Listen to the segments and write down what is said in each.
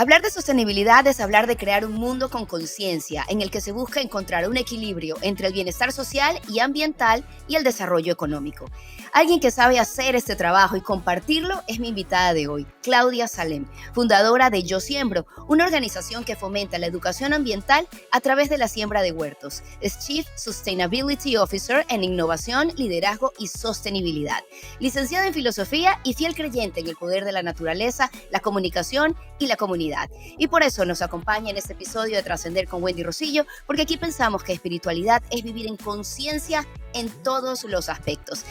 Hablar de sostenibilidad es hablar de crear un mundo con conciencia en el que se busca encontrar un equilibrio entre el bienestar social y ambiental y el desarrollo económico. Alguien que sabe hacer este trabajo y compartirlo es mi invitada de hoy, Claudia Salem, fundadora de Yo Siembro, una organización que fomenta la educación ambiental a través de la siembra de huertos. Es Chief Sustainability Officer en Innovación, Liderazgo y Sostenibilidad. Licenciada en Filosofía y fiel creyente en el poder de la naturaleza, la comunicación y la comunidad. Y por eso nos acompaña en este episodio de Trascender con Wendy Rosillo, porque aquí pensamos que espiritualidad es vivir en conciencia en todos los aspectos.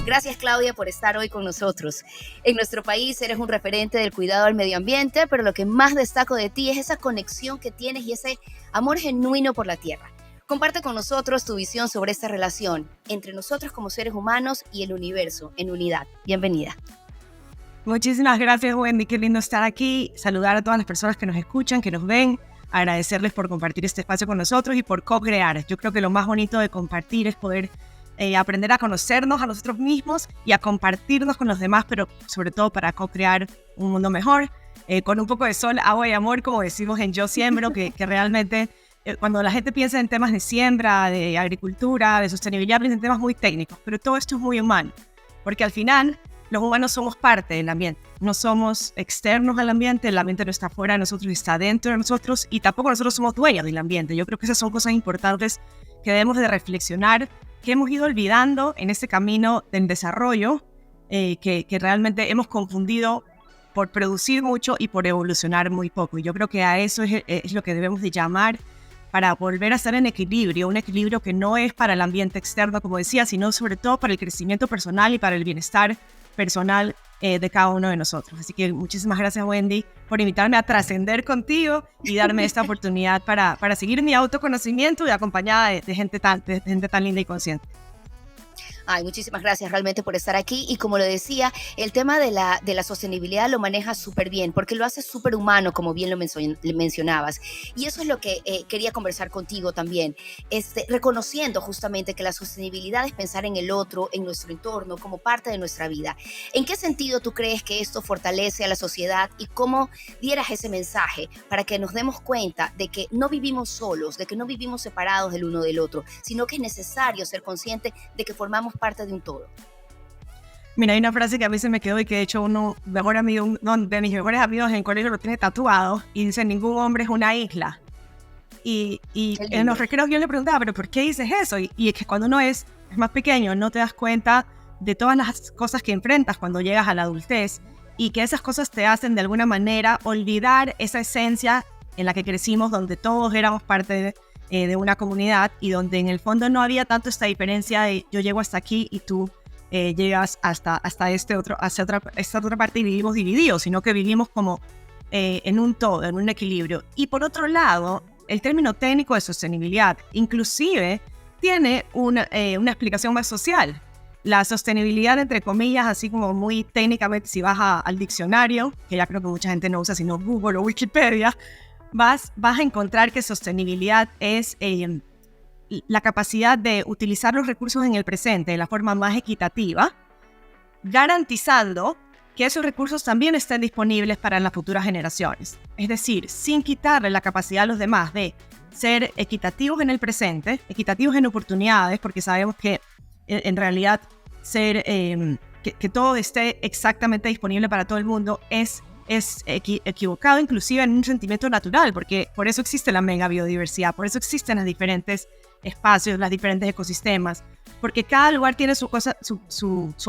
Gracias, Claudia, por estar hoy con nosotros. En nuestro país eres un referente del cuidado al medio ambiente, pero lo que más destaco de ti es esa conexión que tienes y ese amor genuino por la tierra. Comparte con nosotros tu visión sobre esta relación entre nosotros como seres humanos y el universo en unidad. Bienvenida. Muchísimas gracias, Wendy. Qué lindo estar aquí. Saludar a todas las personas que nos escuchan, que nos ven. Agradecerles por compartir este espacio con nosotros y por co-crear. Yo creo que lo más bonito de compartir es poder aprender a conocernos a nosotros mismos y a compartirnos con los demás, pero sobre todo para co-crear un mundo mejor, con un poco de sol, agua y amor, como decimos en Yo Siembro, que realmente cuando la gente piensa en temas de siembra, de agricultura, de sostenibilidad, piensa en temas muy técnicos, pero todo esto es muy humano, porque al final los humanos somos parte del ambiente, no somos externos al ambiente, el ambiente no está fuera de nosotros, está dentro de nosotros y tampoco nosotros somos dueños del ambiente. Yo creo que esas son cosas importantes que debemos de reflexionar, que hemos ido olvidando en este camino del desarrollo, que realmente hemos confundido por producir mucho y por evolucionar muy poco. Y yo creo que a eso es lo que debemos de llamar para volver a estar en equilibrio, un equilibrio que no es para el ambiente externo, como decía, sino sobre todo para el crecimiento personal y para el bienestar personal de cada uno de nosotros. Así que muchísimas gracias, Wendy, por invitarme a trascender contigo y darme esta oportunidad para seguir mi autoconocimiento y acompañada de gente tan linda y consciente. Ay, muchísimas gracias realmente por estar aquí. Y como lo decía, el tema de la sostenibilidad lo manejas súper bien, porque lo haces súper humano, como bien lo mencionabas. Y eso es lo que quería conversar contigo también, reconociendo justamente que la sostenibilidad es pensar en el otro, en nuestro entorno, como parte de nuestra vida. ¿En qué sentido tú crees que esto fortalece a la sociedad y cómo dieras ese mensaje para que nos demos cuenta de que no vivimos solos, de que no vivimos separados del uno del otro, sino que es necesario ser consciente de que formamos parte de un todo? Mira, hay una frase que a mí se me quedó y que de hecho uno de mis mejores amigos en el colegio lo tiene tatuado y dice: ningún hombre es una isla. Y en los recreos yo le preguntaba: ¿pero por qué dices eso? Y es que cuando uno es más pequeño no te das cuenta de todas las cosas que enfrentas cuando llegas a la adultez y que esas cosas te hacen de alguna manera olvidar esa esencia en la que crecimos, donde todos éramos parte de una comunidad y donde en el fondo no había tanto esta diferencia de yo llego hasta aquí y tú llegas hasta esta otra parte y vivimos divididos, sino que vivimos como en un todo, en un equilibrio. Y por otro lado, el término técnico de sostenibilidad inclusive tiene una explicación más social. La sostenibilidad, entre comillas, así como muy técnicamente, si vas al diccionario, que ya creo que mucha gente no usa sino Google o Wikipedia, vas a encontrar que sostenibilidad es la capacidad de utilizar los recursos en el presente de la forma más equitativa, garantizando que esos recursos también estén disponibles para las futuras generaciones. Es decir, sin quitarle la capacidad a los demás de ser equitativos en el presente, equitativos en oportunidades, porque sabemos que en realidad que todo esté exactamente disponible para todo el mundo es equivocado, inclusive en un sentimiento natural, porque por eso existe la mega biodiversidad, por eso existen los diferentes espacios, los diferentes ecosistemas, porque cada lugar tiene su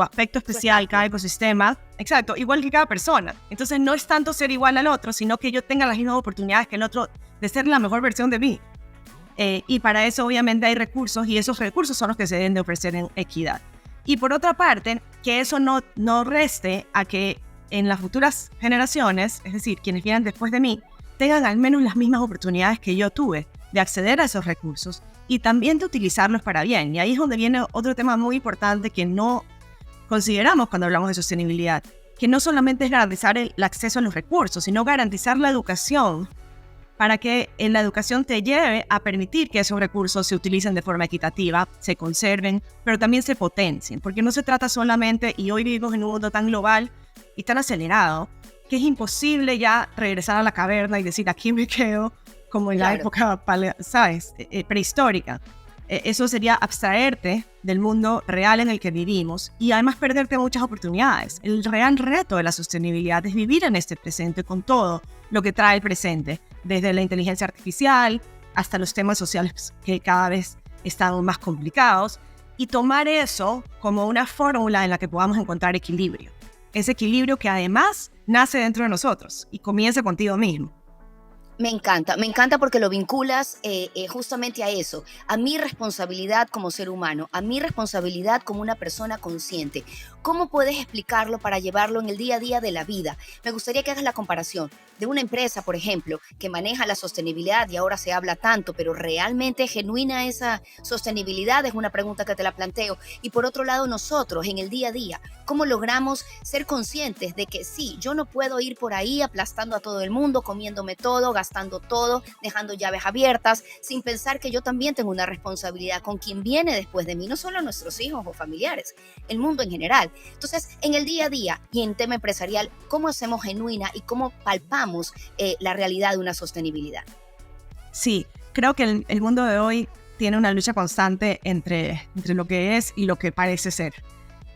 aspecto especial, cada ecosistema, exacto, igual que cada persona. Entonces no es tanto ser igual al otro, sino que yo tenga las mismas oportunidades que el otro de ser la mejor versión de mí. Y para eso obviamente hay recursos, y esos recursos son los que se deben de ofrecer en equidad. Y por otra parte, que eso no reste a que en las futuras generaciones, es decir, quienes vienen después de mí, tengan al menos las mismas oportunidades que yo tuve de acceder a esos recursos y también de utilizarlos para bien. Y ahí es donde viene otro tema muy importante que no consideramos cuando hablamos de sostenibilidad, que no solamente es garantizar el acceso a los recursos, sino garantizar la educación para que en la educación te lleve a permitir que esos recursos se utilicen de forma equitativa, se conserven, pero también se potencien, porque no se trata solamente, y hoy vivimos en un mundo tan global, y tan acelerado que es imposible ya regresar a la caverna y decir aquí me quedo como en la época, ¿sabes? Prehistórica. Eso sería abstraerte del mundo real en el que vivimos y además perderte muchas oportunidades. El real reto de la sostenibilidad es vivir en este presente con todo lo que trae el presente, desde la inteligencia artificial hasta los temas sociales que cada vez están más complicados, y tomar eso como una fórmula en la que podamos encontrar equilibrio. Ese equilibrio que además nace dentro de nosotros y comienza contigo mismo. Me encanta porque lo vinculas justamente a eso, a mi responsabilidad como ser humano, a mi responsabilidad como una persona consciente. ¿Cómo puedes explicarlo para llevarlo en el día a día de la vida? Me gustaría que hagas la comparación de una empresa, por ejemplo, que maneja la sostenibilidad y ahora se habla tanto, pero ¿realmente es genuina esa sostenibilidad? Es una pregunta que te la planteo. Y por otro lado, nosotros en el día a día, ¿cómo logramos ser conscientes de que sí, yo no puedo ir por ahí aplastando a todo el mundo, comiéndome todo, gastando todo, dejando llaves abiertas, sin pensar que yo también tengo una responsabilidad con quien viene después de mí, no solo nuestros hijos o familiares, el mundo en general? Entonces, en el día a día y en tema empresarial, ¿cómo hacemos genuina y cómo palpamos la realidad de una sostenibilidad? Sí, creo que el mundo de hoy tiene una lucha constante entre lo que es y lo que parece ser.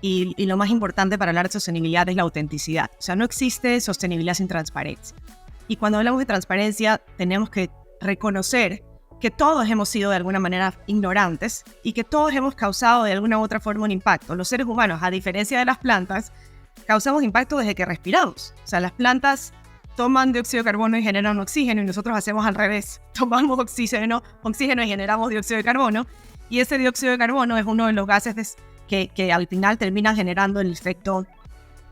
Y lo más importante para hablar de sostenibilidad es la autenticidad. O sea, no existe sostenibilidad sin transparencia. Y cuando hablamos de transparencia, tenemos que reconocer que todos hemos sido de alguna manera ignorantes y que todos hemos causado de alguna u otra forma un impacto. Los seres humanos, a diferencia de las plantas, causamos impacto desde que respiramos. O sea, las plantas toman dióxido de carbono y generan oxígeno, y nosotros hacemos al revés. Tomamos oxígeno y generamos dióxido de carbono, y ese dióxido de carbono es uno de los gases que al final terminan generando el efecto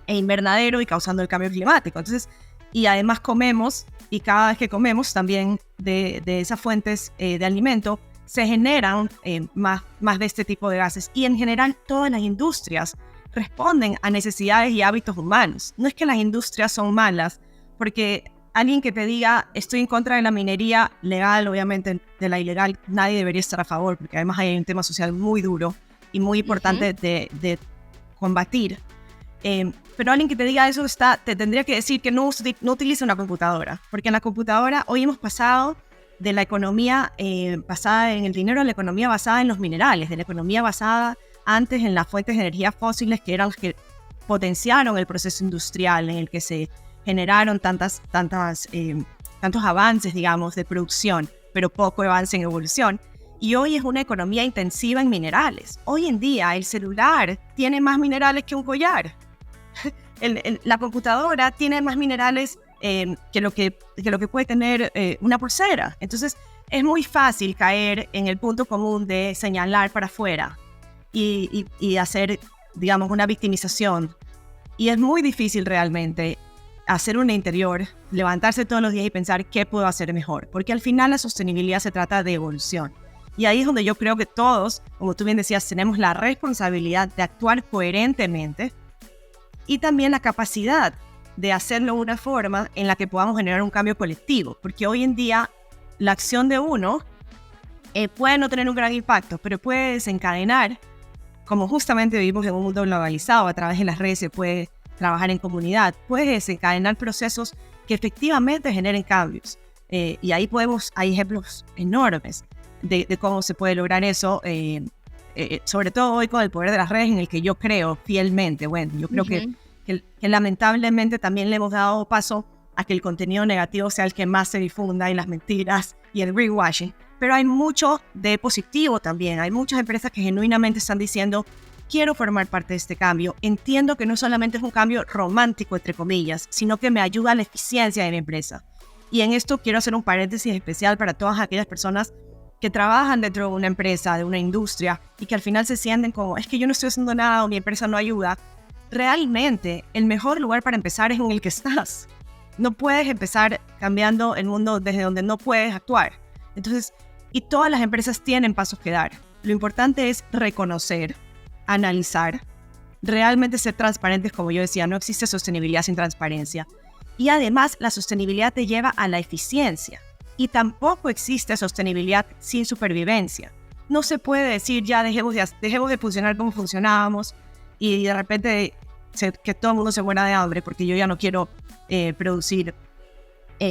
invernadero y causando el cambio climático. Entonces, y además comemos, y cada vez que comemos también de esas fuentes de alimento se generan más de este tipo de gases. Y en general todas las industrias responden a necesidades y hábitos humanos. No es que las industrias son malas, porque alguien que te diga estoy en contra de la minería legal, obviamente de la ilegal, nadie debería estar a favor, porque además hay un tema social muy duro y muy importante de combatir. Pero alguien que te diga eso te tendría que decir que no utilice una computadora, porque en la computadora hoy hemos pasado de la economía basada en el dinero a la economía basada en los minerales, de la economía basada antes en las fuentes de energía fósiles, que eran las que potenciaron el proceso industrial en el que se generaron tantos avances, digamos, de producción, pero poco avance en evolución. Y hoy es una economía intensiva en minerales. Hoy en día el celular tiene más minerales que un collar. La computadora tiene más minerales que lo que puede tener una pulsera. Entonces es muy fácil caer en el punto común de señalar para afuera y hacer, digamos, una victimización. Y es muy difícil realmente hacer un interior, levantarse todos los días y pensar qué puedo hacer mejor. Porque al final la sostenibilidad se trata de evolución. Y ahí es donde yo creo que todos, como tú bien decías, tenemos la responsabilidad de actuar coherentemente y también la capacidad de hacerlo de una forma en la que podamos generar un cambio colectivo. Porque hoy en día la acción de uno puede no tener un gran impacto, pero puede desencadenar, como justamente vivimos en un mundo globalizado, a través de las redes se puede trabajar en comunidad, puede desencadenar procesos que efectivamente generen cambios. Y ahí hay ejemplos enormes de cómo se puede lograr eso, sobre todo hoy con el poder de las redes, en el que yo creo fielmente. Bueno, yo creo que lamentablemente también le hemos dado paso a que el contenido negativo sea el que más se difunda, y las mentiras y el greenwashing. Pero hay mucho de positivo también. Hay muchas empresas que genuinamente están diciendo quiero formar parte de este cambio. Entiendo que no solamente es un cambio romántico, entre comillas, sino que me ayuda a la eficiencia de mi empresa. Y en esto quiero hacer un paréntesis especial para todas aquellas personas que trabajan dentro de una empresa, de una industria, y que al final se sienten como, es que yo no estoy haciendo nada o mi empresa no ayuda. Realmente, el mejor lugar para empezar es en el que estás. No puedes empezar cambiando el mundo desde donde no puedes actuar. Entonces, y todas las empresas tienen pasos que dar. Lo importante es reconocer, analizar, realmente ser transparentes, como yo decía, no existe sostenibilidad sin transparencia. Y además, la sostenibilidad te lleva a la eficiencia. Y tampoco existe sostenibilidad sin supervivencia. No se puede decir ya dejemos de funcionar como funcionábamos y de repente que todo el mundo se muera de hambre porque yo ya no quiero producir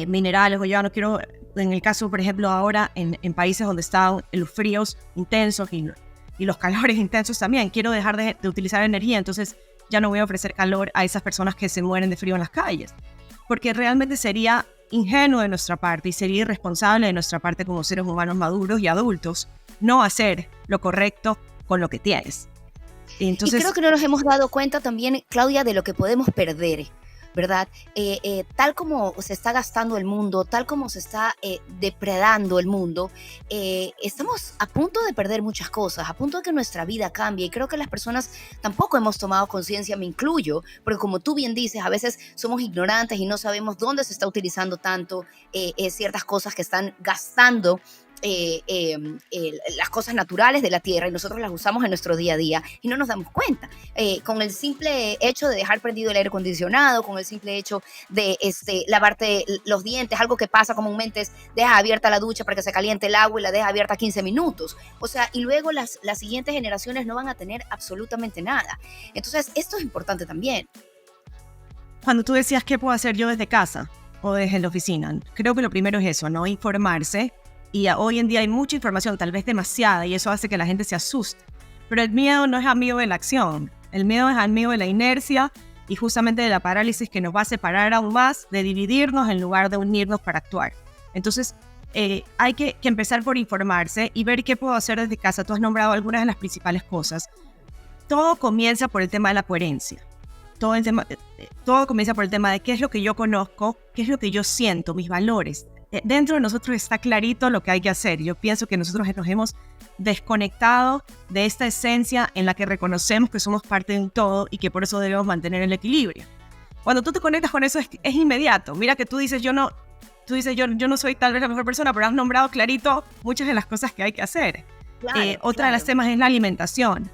minerales, o yo ya no quiero, en el caso, por ejemplo, ahora en países donde están los fríos intensos y los calores intensos también, quiero dejar de utilizar energía, entonces ya no voy a ofrecer calor a esas personas que se mueren de frío en las calles, porque realmente sería ingenuo de nuestra parte y sería irresponsable de nuestra parte como seres humanos maduros y adultos no hacer lo correcto con lo que tienes. Entonces, y creo que no nos hemos dado cuenta también, Claudia, de lo que podemos perder, ¿verdad? Tal como se está gastando el mundo, tal como se está depredando el mundo, estamos a punto de perder muchas cosas, a punto de que nuestra vida cambie, y creo que las personas tampoco hemos tomado conciencia, me incluyo, porque como tú bien dices, a veces somos ignorantes y no sabemos dónde se está utilizando tanto ciertas cosas que están gastando las cosas naturales de la tierra, y nosotros las usamos en nuestro día a día y no nos damos cuenta. Con el simple hecho de dejar prendido el aire acondicionado, con el simple hecho de lavarte los dientes, algo que pasa comúnmente es deja abierta la ducha para que se caliente el agua y la deja abierta 15 minutos. O sea, y luego las siguientes generaciones no van a tener absolutamente nada. Entonces, esto es importante también. Cuando tú decías qué puedo hacer yo desde casa o desde la oficina, creo que lo primero es eso, ¿no? Informarse. Y hoy en día hay mucha información, tal vez demasiada, y eso hace que la gente se asuste. Pero el miedo no es amigo de la acción. El miedo es amigo de la inercia y justamente de la parálisis, que nos va a separar aún más de dividirnos en lugar de unirnos para actuar. Entonces, hay que empezar por informarse y ver qué puedo hacer desde casa. Tú has nombrado algunas de las principales cosas. Todo comienza por el tema de la coherencia. Todo comienza por el tema de qué es lo que yo conozco, qué es lo que yo siento, mis valores. Dentro de nosotros está clarito lo que hay que hacer. Yo pienso que nosotros nos hemos desconectado de esta esencia en la que reconocemos que somos parte de un todo y que por eso debemos mantener el equilibrio. Cuando tú te conectas con eso es inmediato. Mira que tú dices yo no soy tal vez la mejor persona, pero has nombrado clarito muchas de las cosas que hay que hacer. Otra de las temas es la alimentación.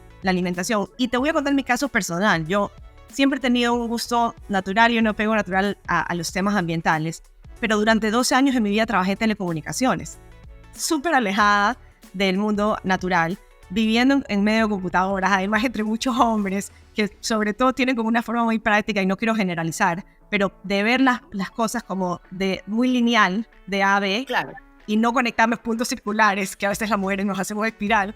Y te voy a contar mi caso personal. Yo siempre he tenido un gusto natural y un apego natural a los temas ambientales. Pero durante 12 años de mi vida trabajé en telecomunicaciones, súper alejada del mundo natural, viviendo en medio de computadoras, además entre muchos hombres que sobre todo tienen como una forma muy práctica, y no quiero generalizar, pero de ver las cosas como de muy lineal, de A a B, claro, y no conectarnos puntos circulares, que a veces las mujeres nos hacemos espiral,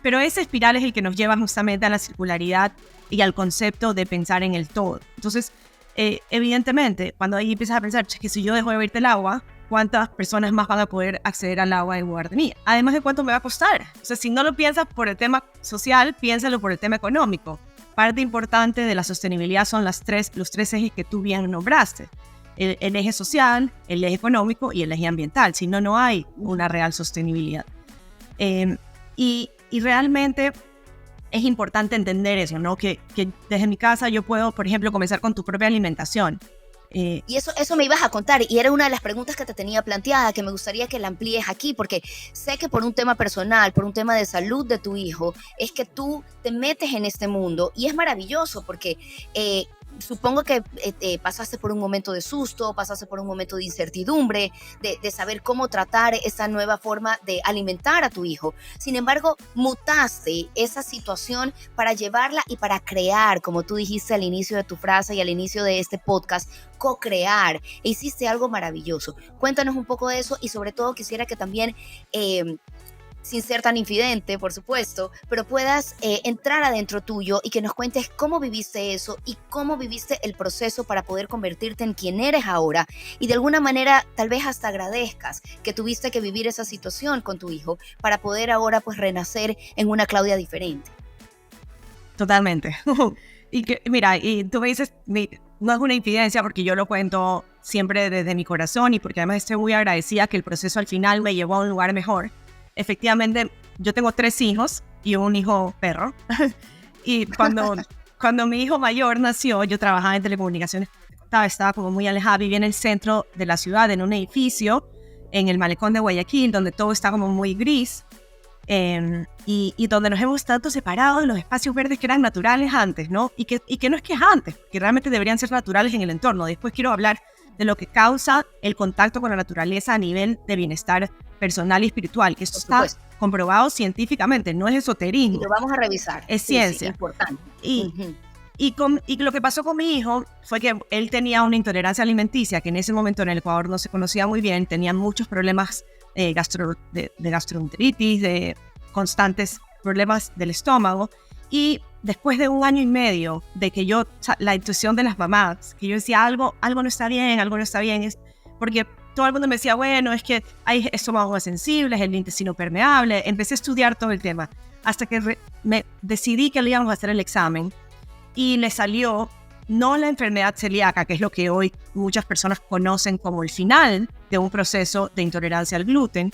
pero ese espiral es el que nos lleva justamente a la circularidad y al concepto de pensar en el todo. Entonces, evidentemente, cuando ahí empiezas a pensar que si yo dejo de beberte el agua, ¿cuántas personas más van a poder acceder al agua en lugar de mí? Además de cuánto me va a costar. O sea, si no lo piensas por el tema social, piénsalo por el tema económico. Parte importante de la sostenibilidad son los tres ejes que tú bien nombraste. El eje social, el eje económico y el eje ambiental. Si no, no hay una real sostenibilidad. Y realmente es importante entender eso, ¿no? Que desde mi casa yo puedo, por ejemplo, comenzar con tu propia alimentación. Y eso me ibas a contar, y era una de las preguntas que te tenía planteada, que me gustaría que la amplíes aquí, porque sé que por un tema personal, por un tema de salud de tu hijo, es que tú te metes en este mundo, y es maravilloso porque supongo que pasaste por un momento de susto, pasaste por un momento de incertidumbre, de saber cómo tratar esa nueva forma de alimentar a tu hijo. Sin embargo, mutaste esa situación para llevarla y para crear, como tú dijiste al inicio de tu frase y al inicio de este podcast, co-crear. E hiciste algo maravilloso. Cuéntanos un poco de eso, y sobre todo quisiera que también sin ser tan infidente, por supuesto, pero puedas entrar adentro tuyo y que nos cuentes cómo viviste eso y cómo viviste el proceso para poder convertirte en quien eres ahora, y de alguna manera tal vez hasta agradezcas que tuviste que vivir esa situación con tu hijo para poder ahora pues renacer en una Claudia diferente. Totalmente. Y que, mira, y tú me dices, no es una infidencia porque yo lo cuento siempre desde mi corazón y porque además estoy muy agradecida que el proceso al final me llevó a un lugar mejor. Efectivamente, yo tengo 3 hijos y un hijo perro. Y cuando mi hijo mayor nació, yo trabajaba en telecomunicaciones, estaba como muy alejada, vivía en el centro de la ciudad, en un edificio, en el malecón de Guayaquil, donde todo está como muy gris, y donde nos hemos tanto separado de los espacios verdes que eran naturales antes, ¿no? Y que no es que es antes, que realmente deberían ser naturales en el entorno. Después quiero hablar de lo que causa el contacto con la naturaleza a nivel de bienestar personal y espiritual, que esto está comprobado científicamente, no es esoterismo. Y lo vamos a revisar. Es ciencia. Sí, importante. Y Y lo que pasó con mi hijo fue que él tenía una intolerancia alimenticia que en ese momento en el Ecuador no se conocía muy bien, tenía muchos problemas de gastroenteritis, de constantes problemas del estómago. Y después de 1 año y medio de que la intuición de las mamás, que yo decía algo no está bien, es porque todo el mundo me decía, bueno, es que hay estómagos sensibles, el intestino permeable. Empecé a estudiar todo el tema hasta que me decidí que le íbamos a hacer el examen y le salió no la enfermedad celíaca, que es lo que hoy muchas personas conocen como el final de un proceso de intolerancia al gluten,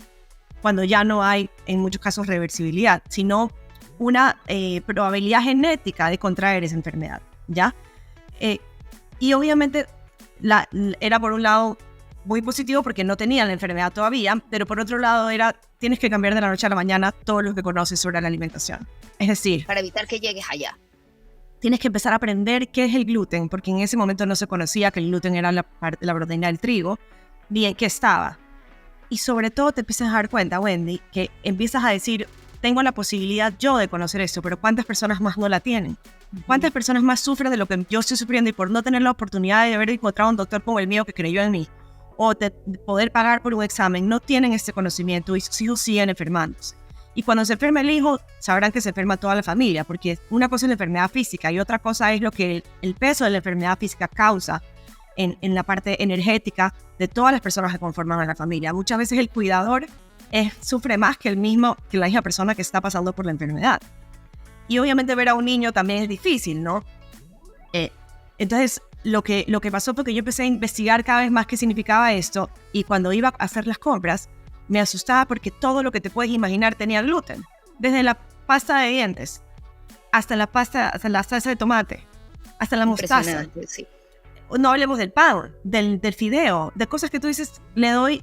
cuando ya no hay en muchos casos reversibilidad, sino una probabilidad genética de contraer esa enfermedad, ¿ya? Y obviamente era por un lado muy positivo porque no tenía la enfermedad todavía, pero por otro lado tienes que cambiar de la noche a la mañana todo lo que conoces sobre la alimentación. Es decir, para evitar que llegues allá. Tienes que empezar a aprender qué es el gluten, porque en ese momento no se conocía que el gluten era la proteína del trigo, ni en qué estaba. Y sobre todo te empiezas a dar cuenta, Wendy, que empiezas a decir, tengo la posibilidad yo de conocer esto, pero ¿cuántas personas más no la tienen? ¿Cuántas personas más sufren de lo que yo estoy sufriendo y por no tener la oportunidad de haber encontrado un doctor como el mío que creyó en mí o de poder pagar por un examen, no tienen este conocimiento y sus hijos siguen enfermándose? Y cuando se enferma el hijo, sabrán que se enferma toda la familia, porque una cosa es la enfermedad física y otra cosa es lo que el peso de la enfermedad física causa en la parte energética de todas las personas que conforman a la familia. Muchas veces el cuidador sufre más que la misma persona que está pasando por la enfermedad. Y obviamente ver a un niño también es difícil, ¿no? Entonces, lo que pasó fue que yo empecé a investigar cada vez más qué significaba esto, y cuando iba a hacer las compras, me asustaba porque todo lo que te puedes imaginar tenía gluten. Desde la pasta de dientes, hasta la salsa de tomate, hasta la mostaza. Sí. No hablemos del pan, del fideo, de cosas que tú dices, le doy,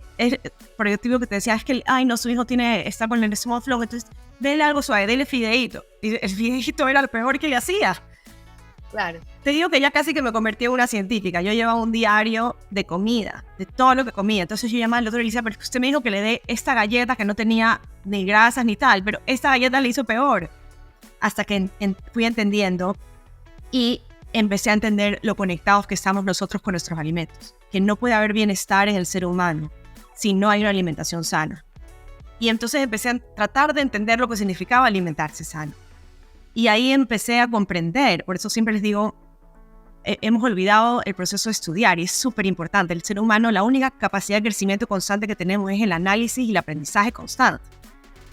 por el tipo que te decía, es que, su hijo está con el small flow, entonces, dele algo suave, dele fideíto. Y el fideíto era lo peor que le hacía. Claro. Te digo que ya casi que me convertí en una científica. Yo llevaba un diario de comida, de todo lo que comía. Entonces yo llamaba al doctor y le decía, pero es que usted me dijo que le dé esta galleta que no tenía ni grasas ni tal, pero esta galleta le hizo peor. Hasta que fui entendiendo y empecé a entender lo conectados que estamos nosotros con nuestros alimentos. Que no puede haber bienestar en el ser humano si no hay una alimentación sana. Y entonces empecé a tratar de entender lo que significaba alimentarse sano. Y ahí empecé a comprender, por eso siempre les digo, hemos olvidado el proceso de estudiar y es súper importante. El ser humano, la única capacidad de crecimiento constante que tenemos es el análisis y el aprendizaje constante.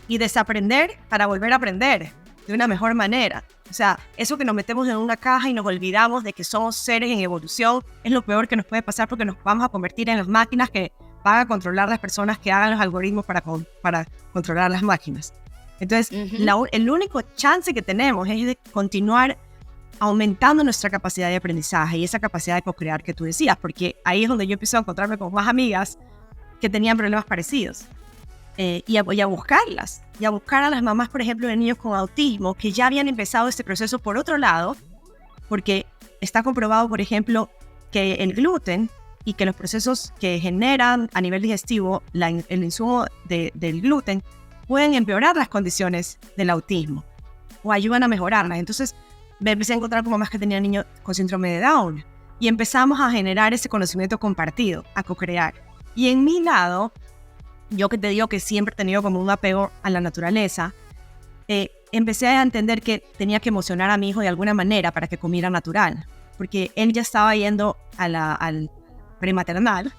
Y desaprender para volver a aprender de una mejor manera. O sea, eso que nos metemos en una caja y nos olvidamos de que somos seres en evolución es lo peor que nos puede pasar, porque nos vamos a convertir en las máquinas que van a controlar las personas que hagan los algoritmos para controlar las máquinas. Entonces, el único chance que tenemos es de continuar aumentando nuestra capacidad de aprendizaje y esa capacidad de co-crear que tú decías, porque ahí es donde yo empiezo a encontrarme con más amigas que tenían problemas parecidos y a buscarlas, y a buscar a las mamás, por ejemplo, de niños con autismo que ya habían empezado este proceso por otro lado, porque está comprobado, por ejemplo, que el gluten y que los procesos que generan a nivel digestivo el insumo del gluten pueden empeorar las condiciones del autismo o ayudan a mejorarlas. Entonces me empecé a encontrar con mamás que tenían niños con síndrome de Down y empezamos a generar ese conocimiento compartido, a co-crear. Y en mi lado, yo que te digo que siempre he tenido como un apego a la naturaleza, empecé a entender que tenía que emocionar a mi hijo de alguna manera para que comiera natural, porque él ya estaba yendo al prematernal.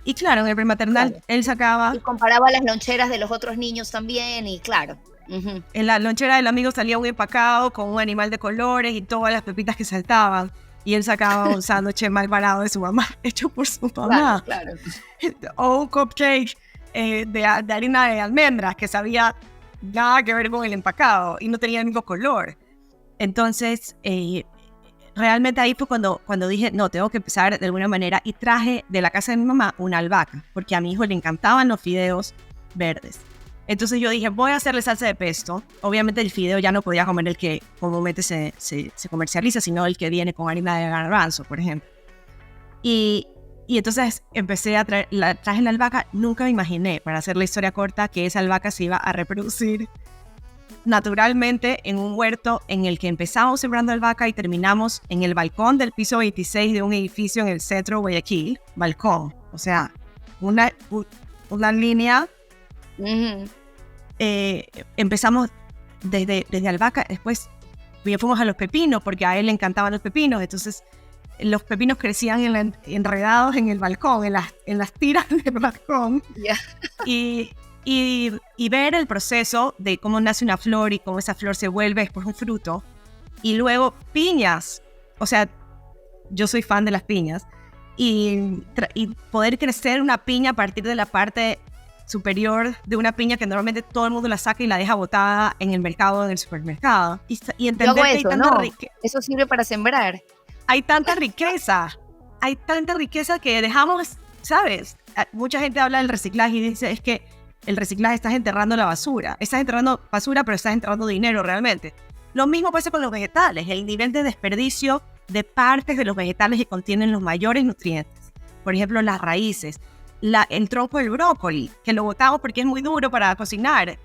Y claro, en el prematernal él sacaba... Y comparaba las loncheras de los otros niños también, y claro. En la lonchera del amigo salía un empacado con un animal de colores y todas las pepitas que saltaban. Y él sacaba un sándwich mal parado de su mamá, hecho por su mamá. Claro. O un cupcake de harina de almendras que sabía nada que ver con el empacado y no tenía el mismo color. Entonces... realmente ahí fue cuando dije, no, tengo que empezar de alguna manera, y traje de la casa de mi mamá una albahaca, porque a mi hijo le encantaban los fideos verdes. Entonces yo dije, voy a hacerle salsa de pesto. Obviamente el fideo ya no podía comer el que comúnmente se comercializa, sino el que viene con harina de garbanzo, por ejemplo. Y entonces empecé a traje la albahaca. Nunca me imaginé, para hacer la historia corta, que esa albahaca se iba a reproducir naturalmente en un huerto en el que empezamos sembrando albahaca y terminamos en el balcón del piso 26 de un edificio en el centro de Guayaquil. Balcón, o sea, una línea. Ujú. Empezamos desde albahaca, después fuimos a los pepinos porque a él le encantaban los pepinos, entonces los pepinos crecían enredados en el balcón, en las tiras del balcón. Yeah. Y ver el proceso de cómo nace una flor y cómo esa flor se vuelve después un fruto. Y luego piñas. O sea, yo soy fan de las piñas. Y poder crecer una piña a partir de la parte superior de una piña que normalmente todo el mundo la saca y la deja botada en el mercado, en el supermercado. Y entender Yo hago que hay eso, tanta ¿no? riqueza. Eso sirve para sembrar. Hay tanta riqueza. Hay tanta riqueza que dejamos, ¿sabes? Mucha gente habla del reciclaje y dice, es que el reciclaje estás enterrando la basura. Estás enterrando basura, pero estás enterrando dinero realmente. Lo mismo pasa con los vegetales. El nivel de desperdicio de partes de los vegetales que contienen los mayores nutrientes. Por ejemplo, las raíces, el tronco del brócoli, que lo botamos porque es muy duro para cocinar.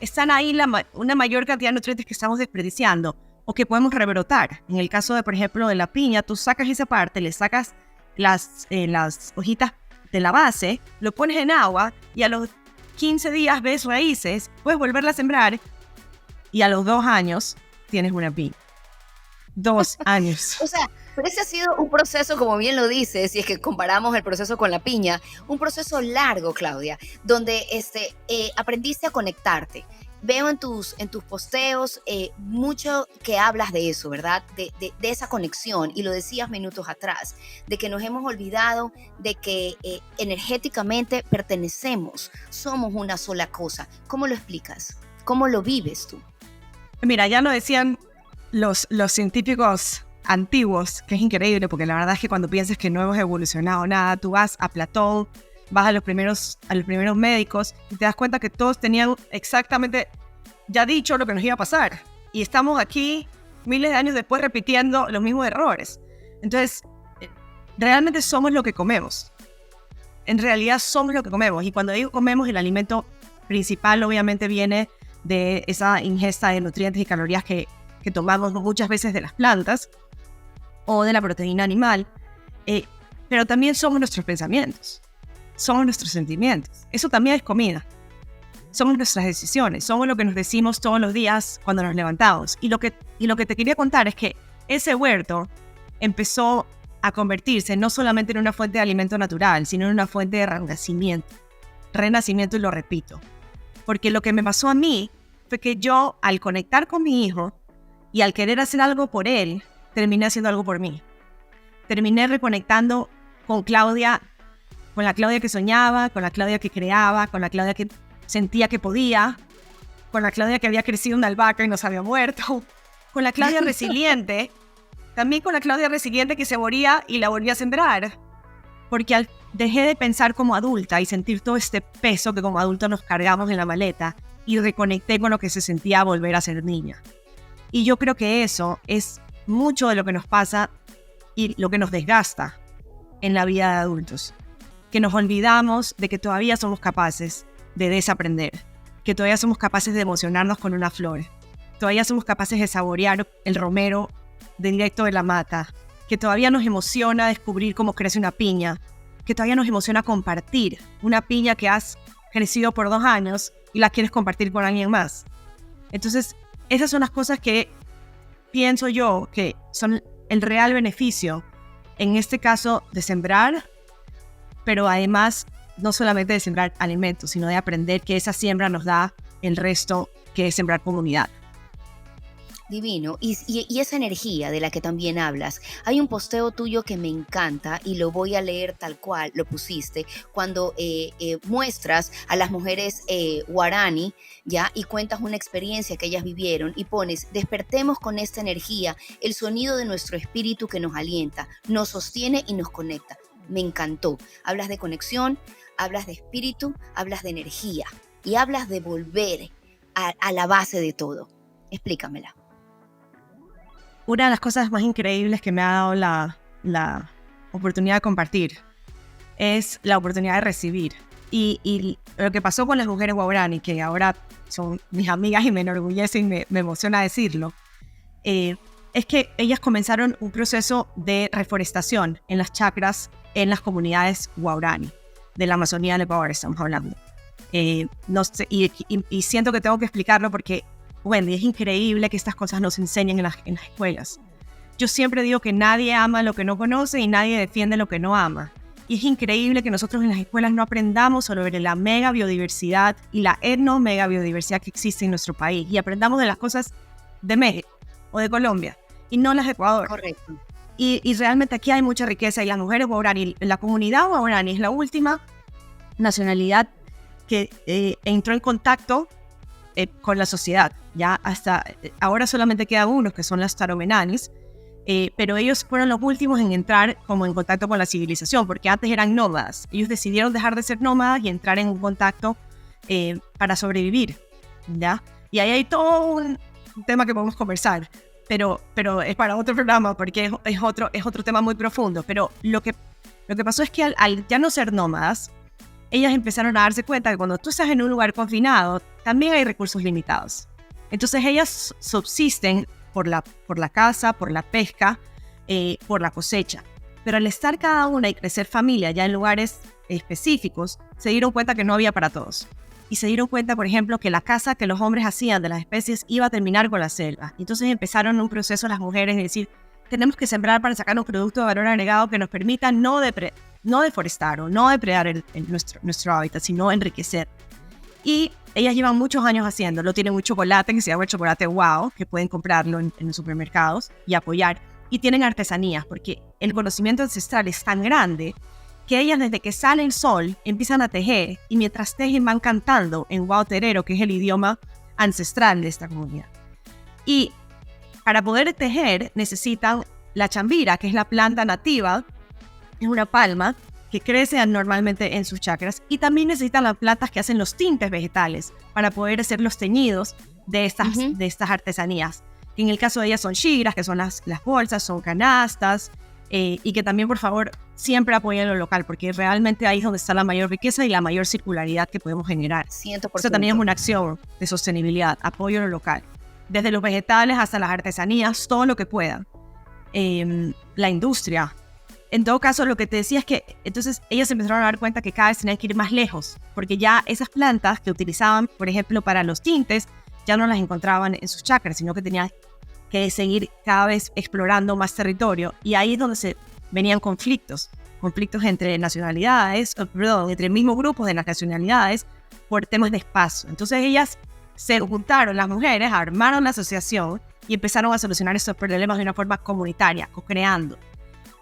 Están ahí una mayor cantidad de nutrientes que estamos desperdiciando o que podemos rebrotar. En el caso de, por ejemplo, de la piña, tú sacas esa parte, le sacas las hojitas de la base, lo pones en agua y a los 15 días ves raíces, puedes volverla a sembrar y a los 2 años tienes una piña. 2 años. O sea, pero ese ha sido un proceso, como bien lo dices, si es que comparamos el proceso con la piña, un proceso largo, Claudia, donde aprendiste a conectarte. Veo en tus posteos mucho que hablas de eso, ¿verdad? De esa conexión, y lo decías minutos atrás, de que nos hemos olvidado de que energéticamente pertenecemos, somos una sola cosa. ¿Cómo lo explicas? ¿Cómo lo vives tú? Mira, ya lo decían los científicos antiguos, que es increíble, porque la verdad es que cuando piensas que no hemos evolucionado nada, tú vas a Platón, vas a los primeros médicos y te das cuenta que todos tenían exactamente ya dicho lo que nos iba a pasar. Y estamos aquí miles de años después repitiendo los mismos errores. Entonces, realmente somos lo que comemos. En realidad somos lo que comemos. Y cuando digo comemos, el alimento principal obviamente viene de esa ingesta de nutrientes y calorías que tomamos muchas veces de las plantas o de la proteína animal. Pero también somos nuestros pensamientos. Somos nuestros sentimientos. Eso también es comida. Somos nuestras decisiones. Somos lo que nos decimos todos los días cuando nos levantamos. Y lo que te quería contar es que ese huerto empezó a convertirse no solamente en una fuente de alimento natural, sino en una fuente de renacimiento. Renacimiento, y lo repito. Porque lo que me pasó a mí fue que yo, al conectar con mi hijo y al querer hacer algo por él, terminé haciendo algo por mí. Terminé reconectando con Claudia, con la Claudia que soñaba, con la Claudia que creaba, con la Claudia que sentía que podía, con la Claudia que había crecido una albahaca y no se había muerto, con la Claudia resiliente, también con la Claudia resiliente que se moría y la volvía a sembrar, porque dejé de pensar como adulta y sentir todo este peso que como adultos nos cargamos en la maleta y reconecté con lo que se sentía volver a ser niña. Y yo creo que eso es mucho de lo que nos pasa y lo que nos desgasta en la vida de adultos. Que nos olvidamos de que todavía somos capaces de desaprender, que todavía somos capaces de emocionarnos con una flor, todavía somos capaces de saborear el romero directo de la mata, que todavía nos emociona descubrir cómo crece una piña, que todavía nos emociona compartir una piña que has crecido por 2 años y la quieres compartir con alguien más. Entonces, esas son las cosas que pienso yo que son el real beneficio, en este caso de sembrar, pero además no solamente de sembrar alimentos, sino de aprender que esa siembra nos da el resto, que es sembrar comunidad. Divino. Y esa energía de la que también hablas. Hay un posteo tuyo que me encanta y lo voy a leer tal cual lo pusiste, cuando muestras a las mujeres guarani, ¿ya? Y cuentas una experiencia que ellas vivieron y pones: despertemos con esta energía, el sonido de nuestro espíritu que nos alienta, nos sostiene y nos conecta. Me encantó. Hablas de conexión, hablas de espíritu, hablas de energía y hablas de volver a la base de todo. Explícamela. Una de las cosas más increíbles que me ha dado la oportunidad de compartir es la oportunidad de recibir. Y lo que pasó con las mujeres Waorani, que ahora son mis amigas y me enorgullece y me emociona decirlo, es que ellas comenzaron un proceso de reforestación en las chacras, en las comunidades Waorani, de la Amazonía del Ecuador estamos hablando. No sé, y siento que tengo que explicarlo porque, Wendy, es increíble que estas cosas nos enseñen en las escuelas. Yo siempre digo que nadie ama lo que no conoce y nadie defiende lo que no ama. Y es increíble que nosotros en las escuelas no aprendamos sobre la mega biodiversidad y la etno-mega biodiversidad que existe en nuestro país y aprendamos de las cosas de México o de Colombia y no las de Ecuador. Correcto. Y realmente aquí hay mucha riqueza y las mujeres Waorani, la comunidad Waorani es la última nacionalidad que entró en contacto con la sociedad. Ya hasta ahora solamente quedan unos que son las Taromenanis, pero ellos fueron los últimos en entrar como en contacto con la civilización, porque antes eran nómadas. Ellos decidieron dejar de ser nómadas y entrar en un contacto para sobrevivir, ¿ya? Y ahí hay todo un tema que podemos conversar, pero es para otro programa, porque es otro tema muy profundo. Pero lo que pasó es que al ya no ser nómadas, ellas empezaron a darse cuenta que cuando tú estás en un lugar confinado, también hay recursos limitados. Entonces ellas subsisten por la caza, por la pesca, por la cosecha. Pero al estar cada una y crecer familia ya en lugares específicos, se dieron cuenta que no había para todos. Y se dieron cuenta, por ejemplo, que la caza que los hombres hacían de las especies iba a terminar con la selva. Entonces empezaron un proceso las mujeres de decir, tenemos que sembrar para sacar un producto de valor agregado que nos permita no deforestar o no depredar nuestro hábitat, sino enriquecer. Y ellas llevan muchos años haciéndolo. Tienen un chocolate que se llama el chocolate Wow, que pueden comprarlo en los supermercados y apoyar. Y tienen artesanías, porque el conocimiento ancestral es tan grande que ellas desde que sale el sol empiezan a tejer y mientras tejen van cantando en Wow terero, que es el idioma ancestral de esta comunidad. Y para poder tejer necesitan la chambira, que es la planta nativa, es una palma que crece normalmente en sus chacras, y también necesitan las plantas que hacen los tintes vegetales para poder hacer los teñidos de estas artesanías. En el caso de ellas son shiras, que son las bolsas, son canastas, y que también, por favor, siempre apoyen lo local, porque realmente ahí es donde está la mayor riqueza y la mayor circularidad que podemos generar. 100%. Eso también es una acción de sostenibilidad, apoyo lo local. Desde los vegetales hasta las artesanías, todo lo que puedan. La industria. En todo caso, lo que te decía es que entonces ellas empezaron a dar cuenta que cada vez tenían que ir más lejos, porque ya esas plantas que utilizaban, por ejemplo, para los tintes, ya no las encontraban en sus chacras, sino que tenían que seguir cada vez explorando más territorio. Y ahí es donde se venían conflictos entre nacionalidades, entre mismos grupos de las nacionalidades, por temas de espacio. Entonces ellas se juntaron, las mujeres, armaron la asociación y empezaron a solucionar estos problemas de una forma comunitaria, co-creando.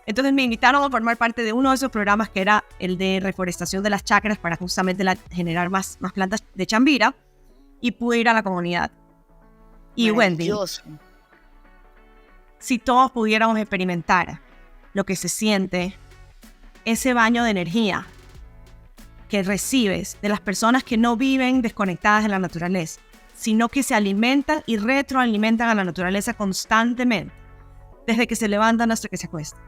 Entonces me invitaron a formar parte de uno de esos programas que era el de reforestación de las chacras para justamente generar más plantas de chambira, y pude ir a la comunidad. Y Wendy, si todos pudiéramos experimentar lo que se siente, ese baño de energía que recibes de las personas que no viven desconectadas de la naturaleza, sino que se alimentan y retroalimentan a la naturaleza constantemente, desde que se levantan hasta que se acuestan.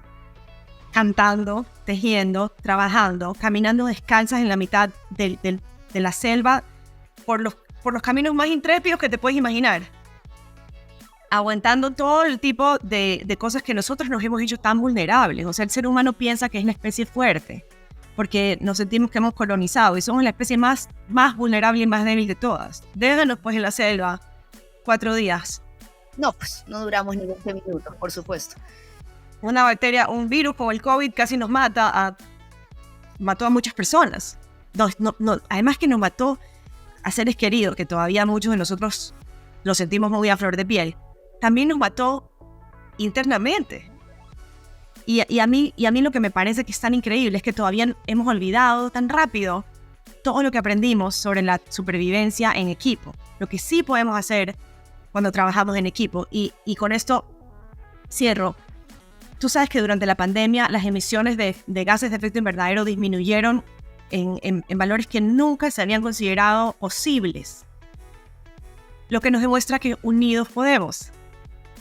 Cantando, tejiendo, trabajando, caminando descalzas en la mitad de la selva por los caminos más intrépidos que te puedes imaginar. Aguantando todo el tipo de cosas que nosotros nos hemos hecho tan vulnerables. O sea, el ser humano piensa que es la especie fuerte, porque nos sentimos que hemos colonizado y somos la especie más vulnerable y más débil de todas. Déjanos pues en la selva 4 días. No, pues no duramos ni 20 minutos, por supuesto. Una bacteria, un virus como el COVID casi nos mató a muchas personas. Además que nos mató a seres queridos, que todavía muchos de nosotros lo sentimos muy a flor de piel. También nos mató internamente. Y a mí lo que me parece que es tan increíble es que todavía hemos olvidado tan rápido todo lo que aprendimos sobre la supervivencia en equipo. Lo que sí podemos hacer cuando trabajamos en equipo. Y con esto cierro. Tú sabes que durante la pandemia las emisiones de gases de efecto invernadero disminuyeron en valores que nunca se habían considerado posibles. Lo que nos demuestra que unidos podemos.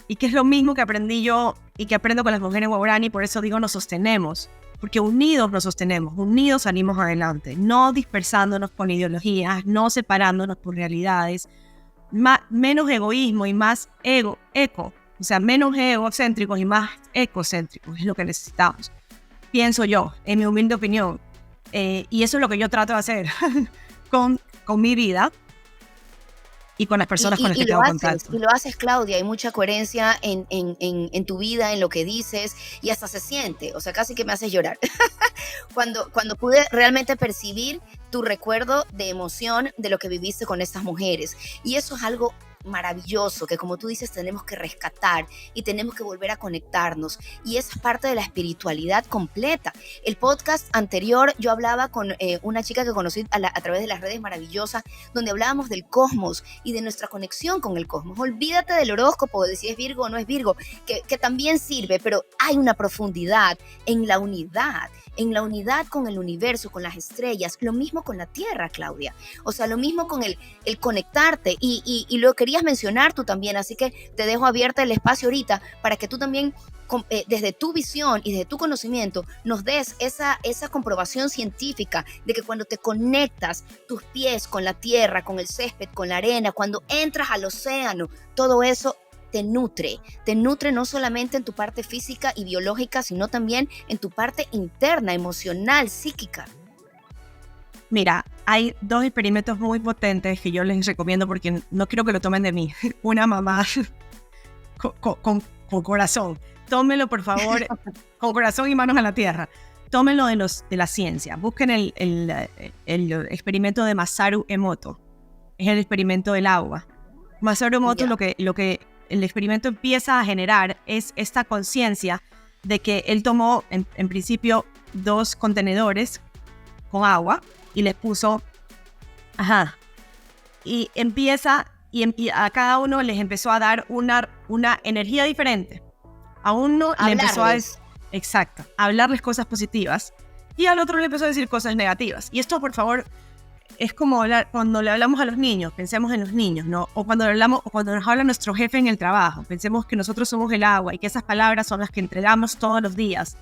Y que es lo mismo que aprendí yo y que aprendo con las mujeres Waorani, por eso digo nos sostenemos. porque unidos nos sostenemos, unidos salimos adelante, no dispersándonos con ideologías, no separándonos por realidades, menos egoísmo y más o sea, menos egocéntricos y más ecocéntricos es lo que necesitamos, pienso yo, en mi humilde opinión. Y eso es lo que yo trato de hacer con mi vida y con las personas con las que tengo contacto. Y lo haces, Claudia, hay mucha coherencia en tu vida, en lo que dices, y hasta se siente, o sea, casi que me haces llorar. Cuando pude realmente percibir tu recuerdo de emoción de lo que viviste con estas mujeres. Y eso es algo maravilloso que, como tú dices, tenemos que rescatar y tenemos que volver a conectarnos, y esa es parte de la espiritualidad completa. El podcast anterior yo hablaba con una chica que conocí a través de las redes, maravillosa, donde hablábamos del cosmos y de nuestra conexión con el cosmos. Olvídate del horóscopo, de si es Virgo o no es Virgo, que también sirve, pero hay una profundidad en la unidad con el universo, con las estrellas, lo mismo con la Tierra, Claudia. O sea, lo mismo con el conectarte, y lo querías mencionar tú también, así que te dejo abierta el espacio ahorita para que tú también, desde tu visión y desde tu conocimiento, nos des esa comprobación científica de que cuando te conectas tus pies con la tierra, con el césped, con la arena, cuando entras al océano, todo eso te nutre no solamente en tu parte física y biológica, sino también en tu parte interna, emocional, psíquica. Mira, hay 2 experimentos muy potentes que yo les recomiendo porque no quiero que lo tomen de mí. Una mamá con corazón. Tómenlo, por favor, con corazón y manos a la tierra. Tómenlo de la ciencia. Busquen el experimento de Masaru Emoto. Es el experimento del agua. Masaru Emoto, lo que el experimento empieza a generar es esta conciencia de que él tomó en principio 2 contenedores con agua y les puso, y a cada uno les empezó a dar una energía diferente. A uno le empezó a hablarles cosas positivas, y al otro le empezó a decir cosas negativas. Y esto, por favor, es como cuando le hablamos a los niños, pensemos en los niños, ¿no? O cuando nos habla nuestro jefe en el trabajo, pensemos que nosotros somos el agua y que esas palabras son las que entregamos todos los días.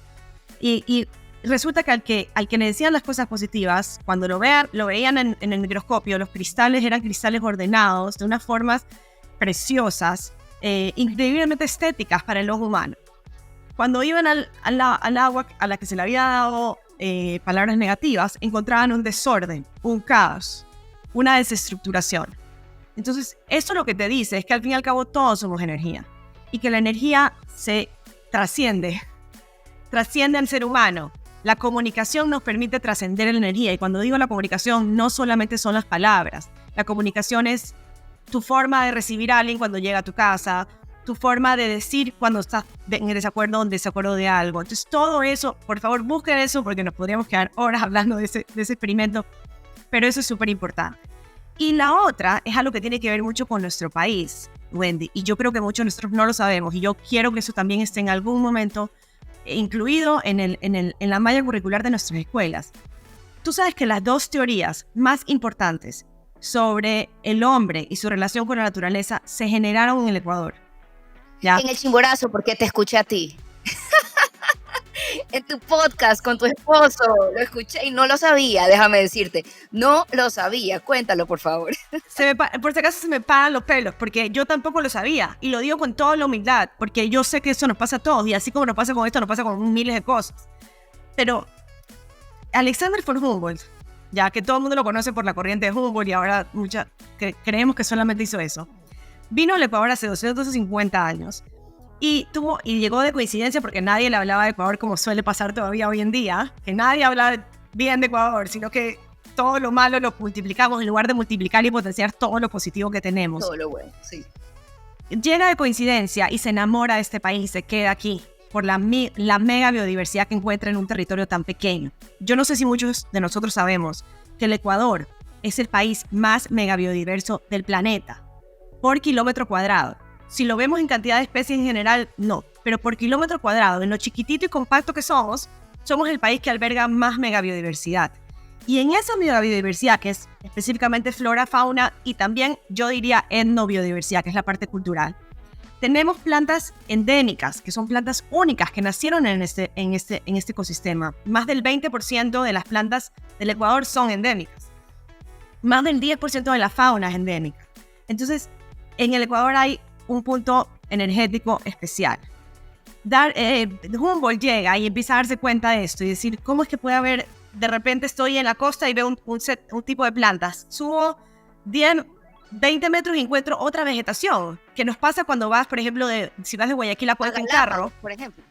Y resulta que al que le decían las cosas positivas, cuando lo veían en el microscopio, los cristales eran cristales ordenados de unas formas preciosas, increíblemente estéticas para el ojo humano. Cuando iban al agua a la que se le había dado palabras negativas, encontraban un desorden, un caos, una desestructuración. Entonces, esto lo que te dice es que al fin y al cabo todos somos energía, y que la energía se trasciende al ser humano. La comunicación nos permite trascender la energía, y cuando digo la comunicación no solamente son las palabras. La comunicación es tu forma de recibir a alguien cuando llega a tu casa, tu forma de decir cuando estás en desacuerdo de algo. Entonces todo eso, por favor busquen eso, porque nos podríamos quedar horas hablando de ese experimento, pero eso es súper importante. Y la otra es algo que tiene que ver mucho con nuestro país, Wendy, y yo creo que muchos de nosotros no lo sabemos, y yo quiero que eso también esté en algún momento incluido en la malla curricular de nuestras escuelas. Tú sabes que las 2 teorías más importantes sobre el hombre y su relación con la naturaleza se generaron en el Ecuador. ¿Ya? En el Chimborazo, porque te escuché a ti. En tu podcast con tu esposo, lo escuché y no lo sabía, déjame decirte. No lo sabía, cuéntalo, por favor. Por si acaso se me paran los pelos, porque yo tampoco lo sabía, y lo digo con toda la humildad, porque yo sé que eso nos pasa a todos, y así como nos pasa con esto, nos pasa con miles de cosas. Pero Alexander von Humboldt, ya que todo el mundo lo conoce por la corriente de Humboldt, y ahora creemos que solamente hizo eso, vino al Ecuador hace 250 años, y llegó de coincidencia, porque nadie le hablaba de Ecuador como suele pasar todavía hoy en día, que nadie habla bien de Ecuador, sino que todo lo malo lo multiplicamos en lugar de multiplicar y potenciar todo lo positivo que tenemos. Todo lo bueno, sí. Llega de coincidencia y se enamora de este país y se queda aquí por la mega biodiversidad que encuentra en un territorio tan pequeño. Yo no sé si muchos de nosotros sabemos que el Ecuador es el país más mega biodiverso del planeta, por kilómetro cuadrado. Si lo vemos en cantidad de especies en general, no. Pero por kilómetro cuadrado, en lo chiquitito y compacto que somos el país que alberga más megabiodiversidad. Y en esa megabiodiversidad, que es específicamente flora, fauna y también, yo diría, etnobiodiversidad, que es la parte cultural, tenemos plantas endémicas, que son plantas únicas que nacieron en este ecosistema. Más del 20% de las plantas del Ecuador son endémicas. Más del 10% de la fauna es endémica. Entonces, en el Ecuador hay un punto energético especial. Humboldt llega y empieza a darse cuenta de esto y decir, ¿cómo es que puede haber, de repente estoy en la costa y veo un tipo de plantas? Subo 10, 20 metros y encuentro otra vegetación. ¿Qué nos pasa cuando vas, por ejemplo, si vas de Guayaquil a Cuenca en carro? Por ejemplo.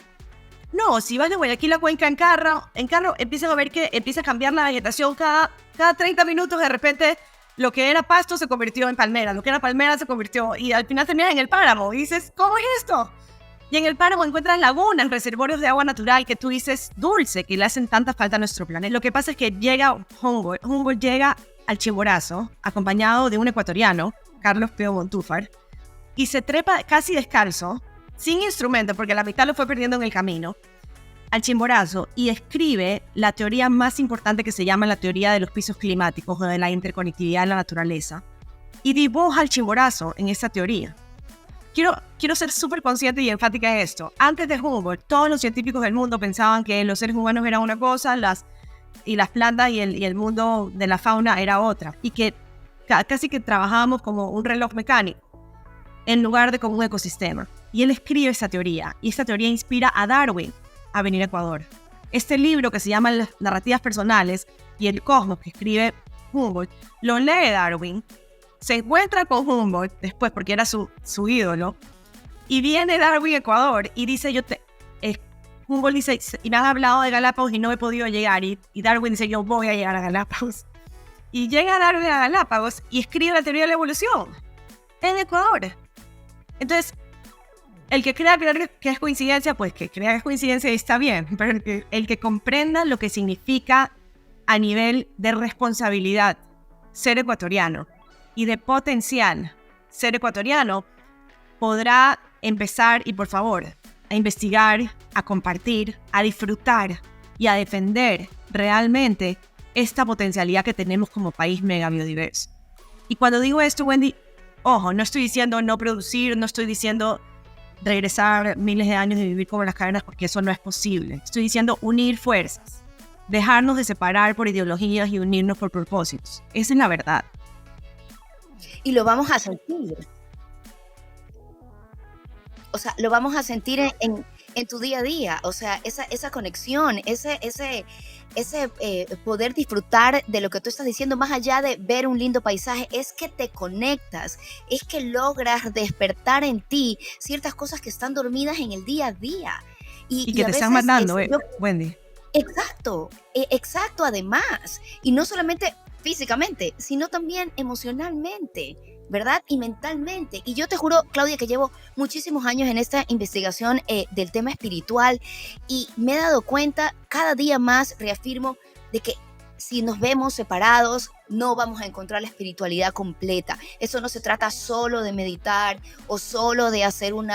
No, si vas de Guayaquil a Cuenca en carro empiezan a ver que empieza a cambiar la vegetación cada 30 minutos. De repente, lo que era pasto se convirtió en palmera, lo que era palmera se convirtió, y al final terminas en el páramo y dices, ¿cómo es esto? Y en el páramo encuentras lagunas, reservorios de agua natural que tú dices dulce, que le hacen tanta falta a nuestro planeta. Lo que pasa es que llega Humboldt llega al Chimborazo, acompañado de un ecuatoriano, Carlos Pío Montúfar, y se trepa casi descalzo, sin instrumento, porque la mitad lo fue perdiendo en el camino, al Chimborazo, y escribe la teoría más importante que se llama la teoría de los pisos climáticos o de la interconectividad de la naturaleza, y dibuja al Chimborazo en esa teoría. Quiero ser súper consciente y enfática en esto. Antes de Humboldt, todos los científicos del mundo pensaban que los seres humanos eran una cosa, las plantas y el mundo de la fauna era otra, y que casi que trabajábamos como un reloj mecánico en lugar de como un ecosistema. Y él escribe esa teoría, y esta teoría inspira a Darwin a venir a Ecuador. Este libro que se llama Las narrativas personales y el cosmos que escribe Humboldt, lo lee Darwin, se encuentra con Humboldt después porque era su ídolo, y viene Darwin a Ecuador y dice, Humboldt dice, y me han hablado de Galápagos y no he podido llegar, y Darwin dice, yo voy a llegar a Galápagos. Y llega Darwin a Galápagos y escribe la teoría de la evolución en Ecuador. Entonces, el que crea que es coincidencia, pues que crea que es coincidencia y está bien, pero el que comprenda lo que significa a nivel de responsabilidad ser ecuatoriano y de potencial ser ecuatoriano, podrá empezar, y por favor, a investigar, a compartir, a disfrutar y a defender realmente esta potencialidad que tenemos como país mega biodiverso. Y cuando digo esto, Wendy, ojo, no estoy diciendo no producir, no estoy diciendo regresar miles de años y vivir como las cavernas, porque eso no es posible. Estoy diciendo unir fuerzas, dejarnos de separar por ideologías y unirnos por propósitos. Esa es la verdad. Y lo vamos a sentir. O sea, lo vamos a sentir en tu día a día. O sea, esa conexión, ese poder disfrutar de lo que tú estás diciendo, más allá de ver un lindo paisaje, es que te conectas, es que logras despertar en ti ciertas cosas que están dormidas en el día a día. Y que te están mandando, Wendy. Exacto, además. Y no solamente físicamente, sino también emocionalmente, ¿verdad? Y mentalmente. Y yo te juro, Claudia, que llevo muchísimos años en esta investigación del tema espiritual, y me he dado cuenta, cada día más reafirmo, de que si nos vemos separados, no vamos a encontrar la espiritualidad completa. Eso no se trata solo de meditar o solo de hacer un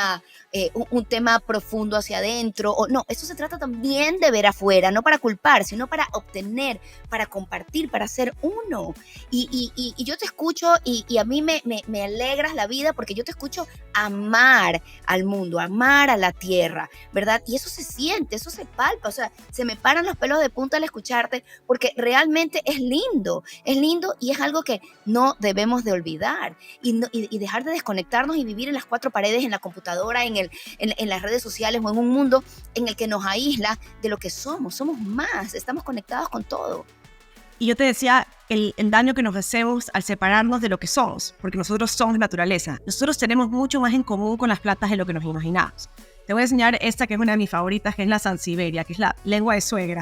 tema profundo hacia adentro. No, eso se trata también de ver afuera, no para culpar, sino para obtener, para compartir, para ser uno. Y yo te escucho y a mí me alegras la vida, porque yo te escucho amar al mundo, amar a la tierra, ¿verdad? Y eso se siente, eso se palpa, o sea, se me paran los pelos de punta al escucharte, porque realmente es lindo y es algo que no debemos de olvidar, y dejar de desconectarnos y vivir en las cuatro paredes, en la computadora, en las redes sociales, o en un mundo en el que nos aísla de lo que somos más, estamos conectados con todo. Y yo te decía el daño que nos hacemos al separarnos de lo que somos, porque nosotros somos naturaleza. Nosotros tenemos mucho más en común con las plantas de lo que nos imaginamos. Te voy a enseñar esta, que es una de mis favoritas, que es la sansevieria, que es la lengua de suegra.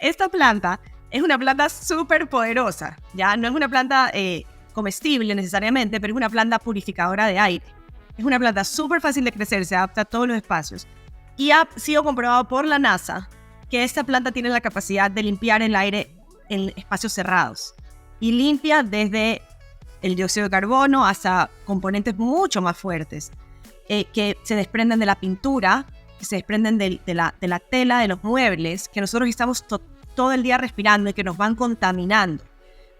Esta planta es una planta súper poderosa, ¿ya? No es una planta comestible necesariamente, pero es una planta purificadora de aire. Es una planta súper fácil de crecer, se adapta a todos los espacios. Y ha sido comprobado por la NASA que esta planta tiene la capacidad de limpiar el aire en espacios cerrados. Y limpia desde el dióxido de carbono hasta componentes mucho más fuertes, que se desprenden de la pintura, que se desprenden de la tela de los muebles, que nosotros estamos todo el día respirando y que nos van contaminando.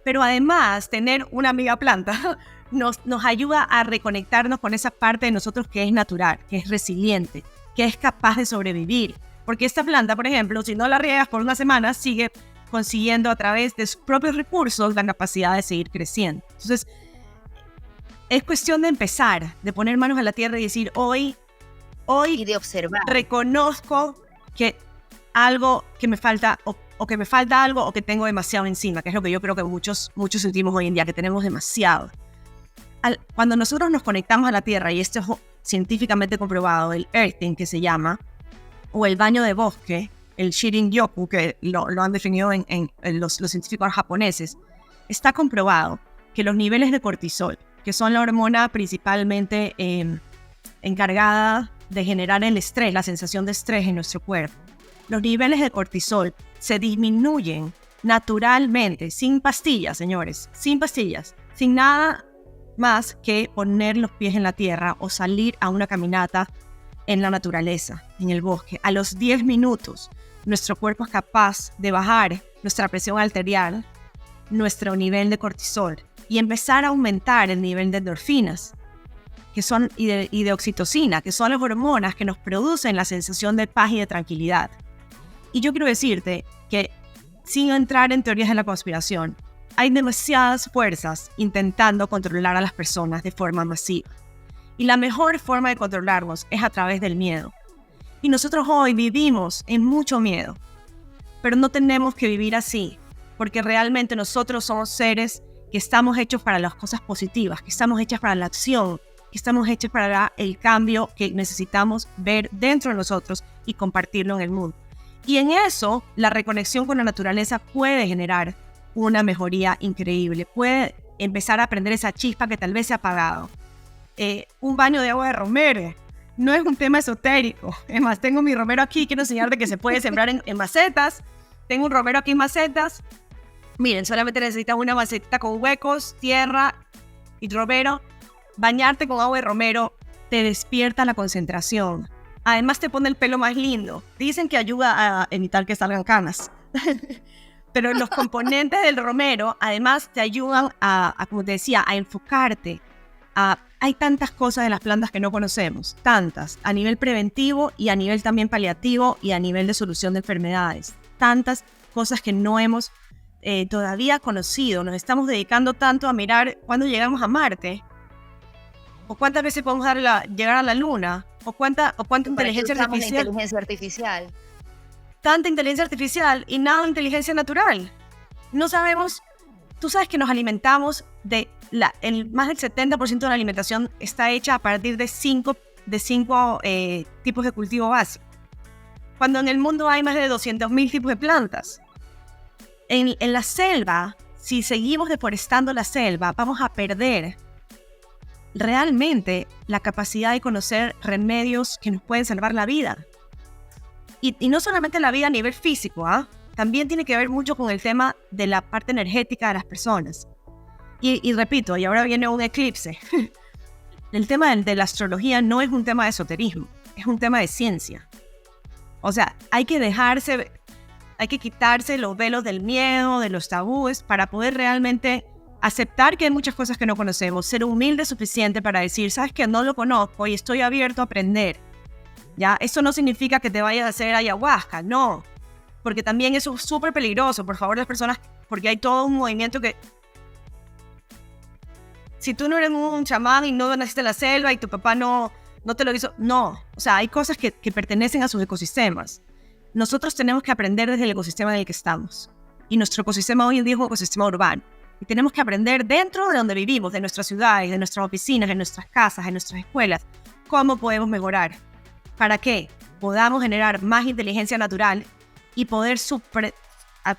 Pero además, tener una amiga planta nos ayuda a reconectarnos con esa parte de nosotros que es natural, que es resiliente, que es capaz de sobrevivir. Porque esta planta, por ejemplo, si no la riegas por una semana, sigue consiguiendo a través de sus propios recursos la capacidad de seguir creciendo. Entonces, es cuestión de empezar, de poner manos a la tierra y decir, hoy y de observar. Reconozco que algo que me falta, o que me falta algo, o que tengo demasiado encima, que es lo que yo creo que muchos sentimos hoy en día, que tenemos demasiado. Cuando nosotros nos conectamos a la tierra, y esto es científicamente comprobado, el earthing que se llama, o el baño de bosque, el Shirin-yoku, que lo han definido en los científicos japoneses, está comprobado que los niveles de cortisol, que son la hormona principalmente encargada de generar el estrés, la sensación de estrés en nuestro cuerpo, los niveles de cortisol se disminuyen naturalmente, sin pastillas, señores, sin pastillas, sin nada más que poner los pies en la tierra o salir a una caminata en la naturaleza, en el bosque. A los 10 minutos, nuestro cuerpo es capaz de bajar nuestra presión arterial, nuestro nivel de cortisol, y empezar a aumentar el nivel de endorfinas que son, y de oxitocina, que son las hormonas que nos producen la sensación de paz y de tranquilidad. Y yo quiero decirte que, sin entrar en teorías de la conspiración, hay demasiadas fuerzas intentando controlar a las personas de forma masiva. Y la mejor forma de controlarnos es a través del miedo. Y nosotros hoy vivimos en mucho miedo, pero no tenemos que vivir así, porque realmente nosotros somos seres que estamos hechos para las cosas positivas, que estamos hechos para la acción, que estamos hechos para el cambio que necesitamos ver dentro de nosotros y compartirlo en el mundo. Y en eso, la reconexión con la naturaleza puede generar una mejoría increíble, puede empezar a aprender esa chispa que tal vez se ha apagado. Un baño de agua de romero no es un tema esotérico. Es más, tengo mi romero aquí, quiero enseñarte que se puede sembrar en macetas. Tengo un romero aquí en macetas. Miren, solamente necesitas una macetita con huecos, tierra y romero. Bañarte con agua de romero te despierta la concentración. Además te pone el pelo más lindo. Dicen que ayuda a evitar que salgan canas. Pero los componentes del romero además te ayudan como te decía, a enfocarte. Hay tantas cosas de las plantas que no conocemos. Tantas. A nivel preventivo y a nivel también paliativo y a nivel de solución de enfermedades. Tantas cosas que no hemos todavía conocido. Nos estamos dedicando tanto a mirar cuándo llegamos a Marte. O cuántas veces podemos llegar a la Luna. O cuánta inteligencia artificial. Tanta inteligencia artificial y nada de inteligencia natural. No sabemos. Tú sabes que nos alimentamos más del 70% de la alimentación está hecha a partir de cinco tipos de cultivo básico. Cuando en el mundo hay más de 200.000 tipos de plantas. En la selva, si seguimos deforestando la selva, vamos a perder realmente la capacidad de conocer remedios que nos pueden salvar la vida. Y no solamente la vida a nivel físico, también tiene que ver mucho con el tema de la parte energética de las personas. Y repito, y ahora viene un eclipse. El tema de la astrología no es un tema de esoterismo, es un tema de ciencia. O sea, hay que quitarse los velos del miedo, de los tabúes, para poder realmente aceptar que hay muchas cosas que no conocemos, ser humilde suficiente para decir, sabes que no lo conozco y estoy abierto a aprender. ¿Ya? Eso no significa que te vayas a hacer ayahuasca, no. Porque también eso es súper peligroso, por favor, las personas, porque hay todo un movimiento que... Si tú no eres un chamán y no naciste en la selva y tu papá no te lo hizo, no. O sea, hay cosas que pertenecen a sus ecosistemas. Nosotros tenemos que aprender desde el ecosistema en el que estamos. Y nuestro ecosistema hoy en día es un ecosistema urbano. Y tenemos que aprender dentro de donde vivimos, de nuestras ciudades, de nuestras oficinas, de nuestras casas, de nuestras escuelas, cómo podemos mejorar. ¿Para qué? Podamos generar más inteligencia natural y poder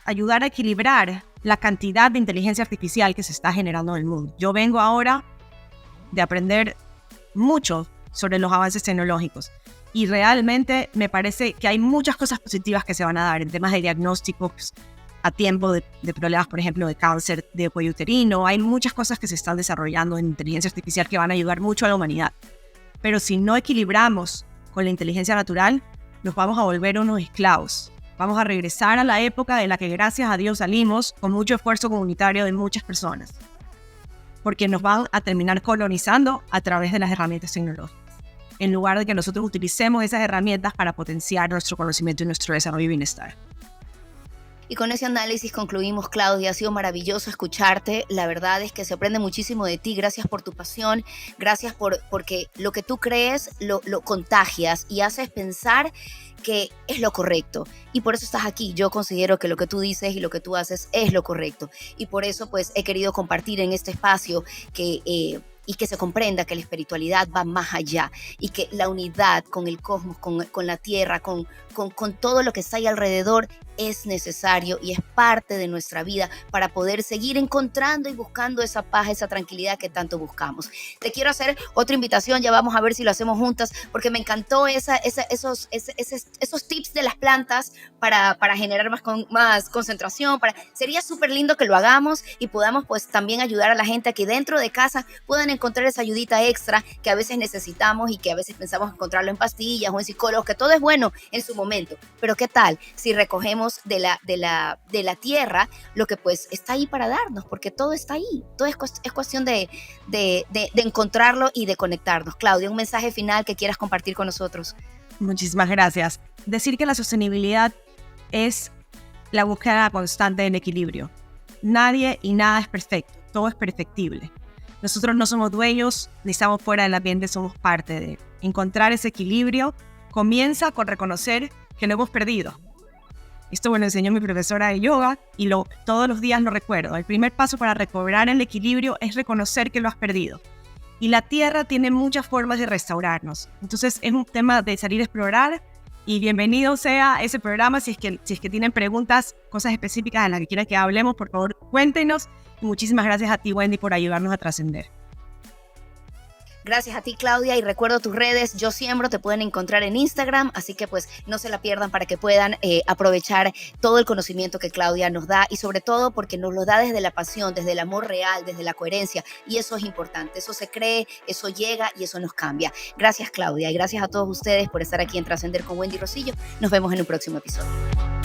ayudar a equilibrar la cantidad de inteligencia artificial que se está generando en el mundo. Yo vengo ahora de aprender mucho sobre los avances tecnológicos y realmente me parece que hay muchas cosas positivas que se van a dar en temas de diagnósticos a tiempo de problemas, por ejemplo, de cáncer de cuello uterino. Hay muchas cosas que se están desarrollando en inteligencia artificial que van a ayudar mucho a la humanidad. Pero si no equilibramos con la inteligencia natural, nos vamos a volver unos esclavos. Vamos a regresar a la época de la que gracias a Dios salimos con mucho esfuerzo comunitario de muchas personas. porque nos van a terminar colonizando a través de las herramientas tecnológicas, en lugar de que nosotros utilicemos esas herramientas para potenciar nuestro conocimiento y nuestro desarrollo y bienestar. Y con ese análisis concluimos, Claudia. Ha sido maravilloso escucharte. La verdad es que se aprende muchísimo de ti. Gracias por tu pasión. Gracias porque lo que tú crees lo contagias y haces pensar que es lo correcto. Y por eso estás aquí. Yo considero que lo que tú dices y lo que tú haces es lo correcto. Y por eso pues he querido compartir en este espacio y que se comprenda que la espiritualidad va más allá y que la unidad con el cosmos, con la tierra, con todo lo que está ahí alrededor es necesario y es parte de nuestra vida para poder seguir encontrando y buscando esa paz, esa tranquilidad que tanto buscamos. Te quiero hacer otra invitación, ya vamos a ver si lo hacemos juntas, porque me encantó esos tips de las plantas para generar más concentración. Sería súper lindo que lo hagamos y podamos pues también ayudar a la gente a que dentro de casa puedan encontrar esa ayudita extra que a veces necesitamos y que a veces pensamos encontrarlo en pastillas o en psicólogos, que todo es bueno en su momento, pero ¿qué tal si recogemos de la tierra lo que pues está ahí para darnos? Porque todo está ahí, todo es cuestión de encontrarlo y de conectarnos. Claudia, un mensaje final que quieras compartir con nosotros. Muchísimas gracias. Decir que la sostenibilidad es la búsqueda constante del equilibrio. Nadie y nada es perfecto, todo es perfectible. Nosotros no somos dueños, ni estamos fuera del ambiente, somos parte de. Encontrar ese equilibrio comienza con reconocer que lo hemos perdido. Esto me lo enseñó mi profesora de yoga y todos los días lo recuerdo. El primer paso para recobrar el equilibrio es reconocer que lo has perdido. Y la tierra tiene muchas formas de restaurarnos. Entonces es un tema de salir a explorar y bienvenido sea ese programa. Si es que tienen preguntas, cosas específicas en las que quieran que hablemos, por favor cuéntenos. Y muchísimas gracias a ti, Wendy, por ayudarnos a trascender. Gracias a ti, Claudia, y recuerdo tus redes, Yo Siembro, te pueden encontrar en Instagram, así que pues no se la pierdan para que puedan aprovechar todo el conocimiento que Claudia nos da y sobre todo porque nos lo da desde la pasión, desde el amor real, desde la coherencia, y eso es importante, eso se cree, eso llega y eso nos cambia. Gracias, Claudia, y gracias a todos ustedes por estar aquí en Trascender con Wendy Rosillo. Nos vemos en un próximo episodio.